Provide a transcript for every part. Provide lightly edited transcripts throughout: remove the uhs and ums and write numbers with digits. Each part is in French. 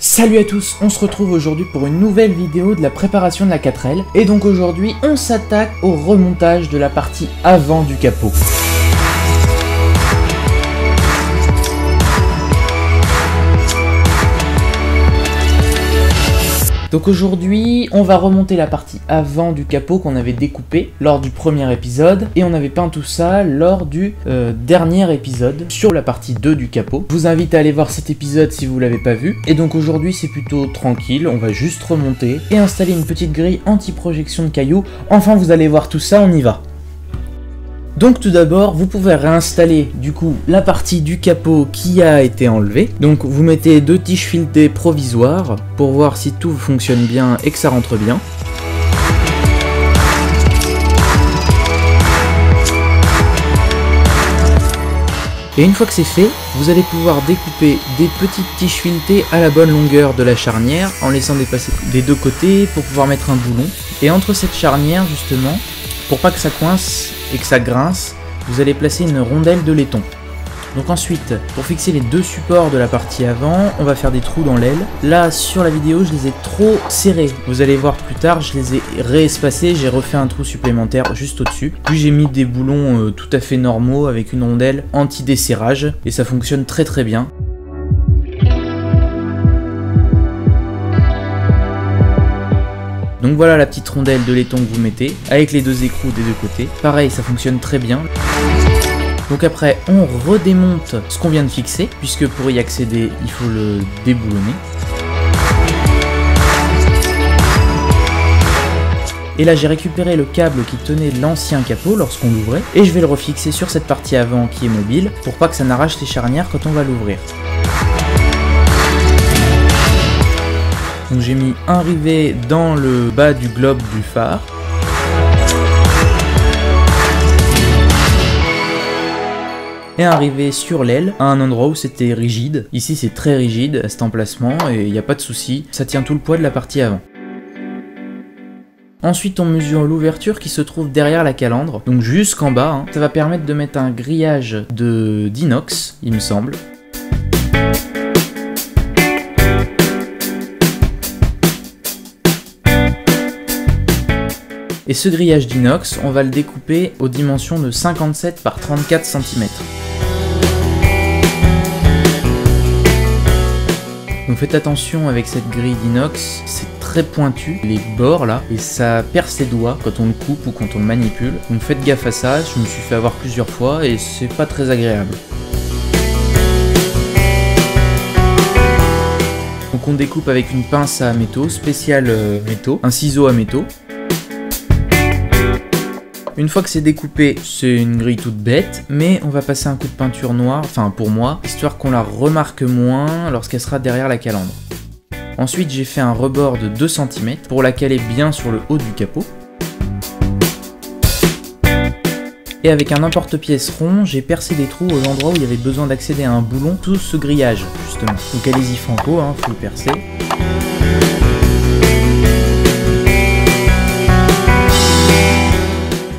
Salut à tous, on se retrouve aujourd'hui pour une nouvelle vidéo de la préparation de la 4L. Et donc aujourd'hui, on s'attaque au remontage de la partie avant du capot. Donc aujourd'hui, on va remonter la partie avant du capot qu'on avait découpé lors du premier épisode et on avait peint tout ça lors du dernier épisode sur la partie 2 du capot. Je vous invite à aller voir cet épisode si vous l'avez pas vu. Et donc aujourd'hui, c'est plutôt tranquille, on va juste remonter et installer une petite grille anti-projection de cailloux. Enfin, vous allez voir tout ça, on y va. Donc tout d'abord, vous pouvez réinstaller du coup la partie du capot qui a été enlevée. Donc vous mettez deux tiges filetées provisoires pour voir si tout fonctionne bien et que ça rentre bien. Et une fois que c'est fait, vous allez pouvoir découper des petites tiges filetées à la bonne longueur de la charnière en laissant dépasser des deux côtés pour pouvoir mettre un boulon. Et entre cette charnière justement, pour pas que ça coince et que ça grince, vous allez placer une rondelle de laiton. Donc ensuite, pour fixer les deux supports de la partie avant, on va faire des trous dans l'aile. Là, sur la vidéo, je les ai trop serrés. Vous allez voir plus tard, je les ai réespacés, j'ai refait un trou supplémentaire juste au-dessus. Puis j'ai mis des boulons tout à fait normaux avec une rondelle anti-desserrage et ça fonctionne très très bien. Donc voilà la petite rondelle de laiton que vous mettez, avec les deux écrous des deux côtés. Pareil, ça fonctionne très bien. Donc après, on redémonte ce qu'on vient de fixer, puisque pour y accéder, il faut le déboulonner. Et là, j'ai récupéré le câble qui tenait l'ancien capot lorsqu'on l'ouvrait, et je vais le refixer sur cette partie avant qui est mobile, pour pas que ça n'arrache les charnières quand on va l'ouvrir. Donc j'ai mis un rivet dans le bas du globe du phare. Et un rivet sur l'aile, à un endroit où c'était rigide. Ici c'est très rigide à cet emplacement et il n'y a pas de souci, ça tient tout le poids de la partie avant. Ensuite on mesure l'ouverture qui se trouve derrière la calandre, donc jusqu'en bas. Hein. Ça va permettre de mettre un grillage d'inox, il me semble. Et ce grillage d'inox, on va le découper aux dimensions de 57 par 34 cm. Donc faites attention avec cette grille d'inox, c'est très pointu, les bords là, et ça perce les doigts quand on le coupe ou quand on le manipule. Donc faites gaffe à ça, je me suis fait avoir plusieurs fois et c'est pas très agréable. Donc on découpe avec une pince à métaux, spéciale métaux, un ciseau à métaux. Une fois que c'est découpé, c'est une grille toute bête, mais on va passer un coup de peinture noire, enfin pour moi, histoire qu'on la remarque moins lorsqu'elle sera derrière la calandre. Ensuite, j'ai fait un rebord de 2 cm pour la caler bien sur le haut du capot. Et avec un emporte-pièce rond, j'ai percé des trous aux endroits où il y avait besoin d'accéder à un boulon, tout ce grillage justement. Donc allez-y franco, hein, faut le percer.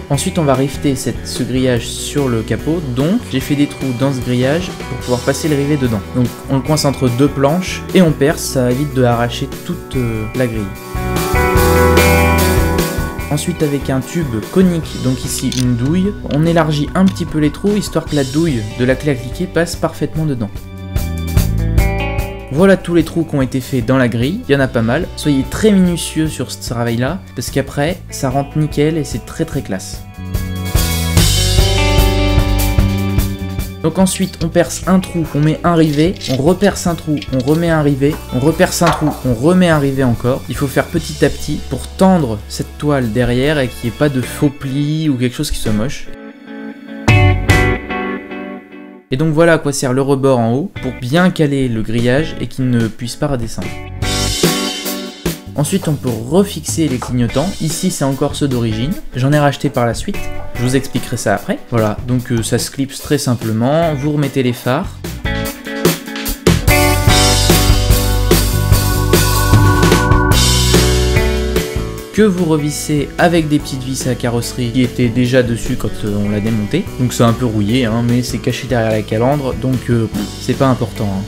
Ensuite on va rifter ce grillage sur le capot, donc j'ai fait des trous dans ce grillage pour pouvoir passer le rivet dedans. Donc on le coince entre deux planches et on perce, ça évite de arracher toute la grille. Ensuite avec un tube conique, donc ici une douille, on élargit un petit peu les trous histoire que la douille de la clé à cliquer passe parfaitement dedans. Voilà tous les trous qui ont été faits dans la grille, il y en a pas mal. Soyez très minutieux sur ce travail là, parce qu'après ça rentre nickel et c'est très très classe. Donc ensuite on perce un trou, on met un rivet, on reperce un trou, on remet un rivet, on reperce un trou, on remet un rivet encore. Il faut faire petit à petit pour tendre cette toile derrière et qu'il n'y ait pas de faux plis ou quelque chose qui soit moche. Et donc voilà à quoi sert le rebord en haut, pour bien caler le grillage et qu'il ne puisse pas redescendre. Ensuite on peut refixer les clignotants, ici c'est encore ceux d'origine, j'en ai racheté par la suite, je vous expliquerai ça après. Voilà, donc ça se clipse très simplement, vous remettez les phares. que vous revissez avec des petites vis à carrosserie qui étaient déjà dessus quand on l'a démonté. Donc c'est un peu rouillé, hein, mais c'est caché derrière la calandre, donc c'est pas important. Hein.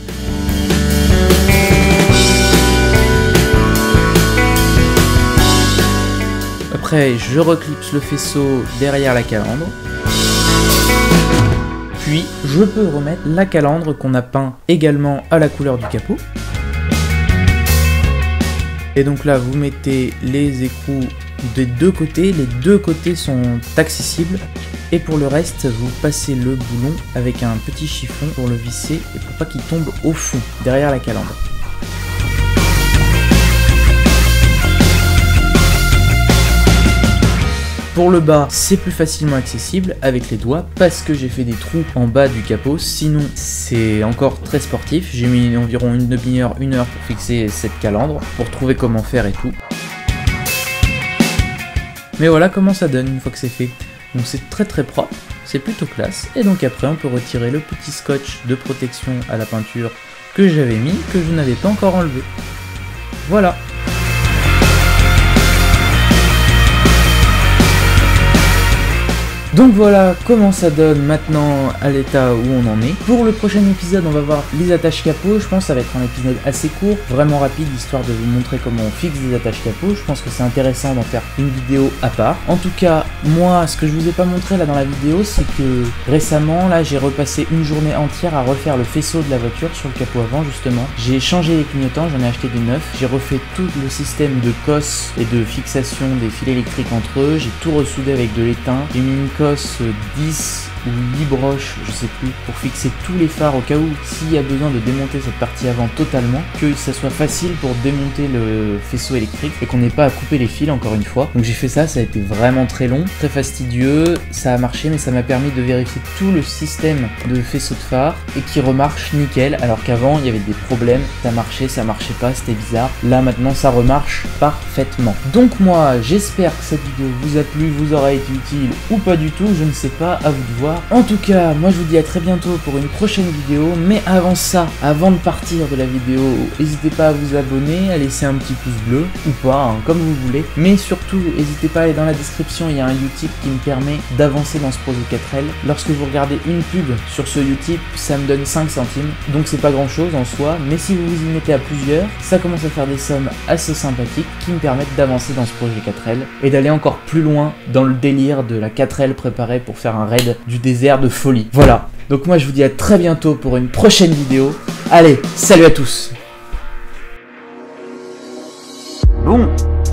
Après, je reclipse le faisceau derrière la calandre. Puis, je peux remettre la calandre qu'on a peint également à la couleur du capot. Et donc là, vous mettez les écrous des deux côtés. Les deux côtés sont accessibles. Et pour le reste, vous passez le boulon avec un petit chiffon pour le visser et pour pas qu'il tombe au fond, derrière la calandre. Pour le bas, c'est plus facilement accessible avec les doigts parce que j'ai fait des trous en bas du capot, sinon c'est encore très sportif. J'ai mis environ une demi-heure, une heure pour fixer cette calandre, pour trouver comment faire et tout. Mais voilà comment ça donne une fois que c'est fait. Donc c'est très propre, c'est plutôt classe. Et donc après on peut retirer le petit scotch de protection à la peinture que j'avais mis, que je n'avais pas encore enlevé. Voilà. Donc voilà comment ça donne maintenant à l'état où on en est. Pour le prochain épisode, on va voir les attaches capot. Je pense que ça va être un épisode assez court, vraiment rapide, histoire de vous montrer comment on fixe des attaches capot. Je pense que c'est intéressant d'en faire une vidéo à part. En tout cas, moi, ce que je vous ai pas montré là dans la vidéo, c'est que récemment, là, j'ai repassé une journée entière à refaire le faisceau de la voiture sur le capot avant, justement. J'ai changé les clignotants, j'en ai acheté des neufs. J'ai refait tout le système de cosse et de fixation des fils électriques entre eux. J'ai tout ressoudé avec de l'étain. J'ai mis une cosse 10 ou 8 broches, je sais plus, pour fixer tous les phares au cas où s'il y a besoin de démonter cette partie avant totalement, que ça soit facile pour démonter le faisceau électrique et qu'on n'ait pas à couper les fils encore une fois. Donc j'ai fait ça, ça a été vraiment très long, très fastidieux, ça a marché mais ça m'a permis de vérifier tout le système de faisceau de phare et qui remarche nickel, alors qu'avant il y avait des problèmes, ça marchait pas, c'était bizarre. Là maintenant ça remarche parfaitement. Donc moi j'espère que cette vidéo vous a plu, vous aura été utile ou pas du tout, je ne sais pas, à vous de voir. En tout cas, moi je vous dis à très bientôt pour une prochaine vidéo, mais avant ça, avant de partir de la vidéo, n'hésitez pas à vous abonner, à laisser un petit pouce bleu, ou pas, hein, comme vous voulez, mais surtout, n'hésitez pas à aller dans la description, il y a un Utip qui me permet d'avancer dans ce projet 4L. Lorsque vous regardez une pub sur ce Utip, ça me donne 5 centimes, donc c'est pas grand chose en soi, mais si vous vous y mettez à plusieurs, ça commence à faire des sommes assez sympathiques qui me permettent d'avancer dans ce projet 4L, et d'aller encore plus loin dans le délire de la 4L préparée pour faire un raid du désert de folie. Voilà, donc moi je vous dis à très bientôt pour une prochaine vidéo. Allez, salut à tous. Bon,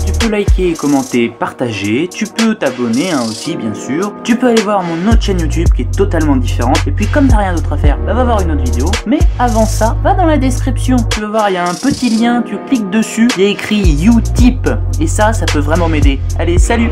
tu peux liker, commenter, partager, tu peux t'abonner aussi bien sûr, tu peux aller voir mon autre chaîne YouTube qui est totalement différente, et puis comme t'as rien d'autre à faire, bah, va voir une autre vidéo, mais avant ça, va dans la description, tu vas voir il y a un petit lien, tu cliques dessus, il y a écrit Utip, et ça peut vraiment m'aider. Allez, salut!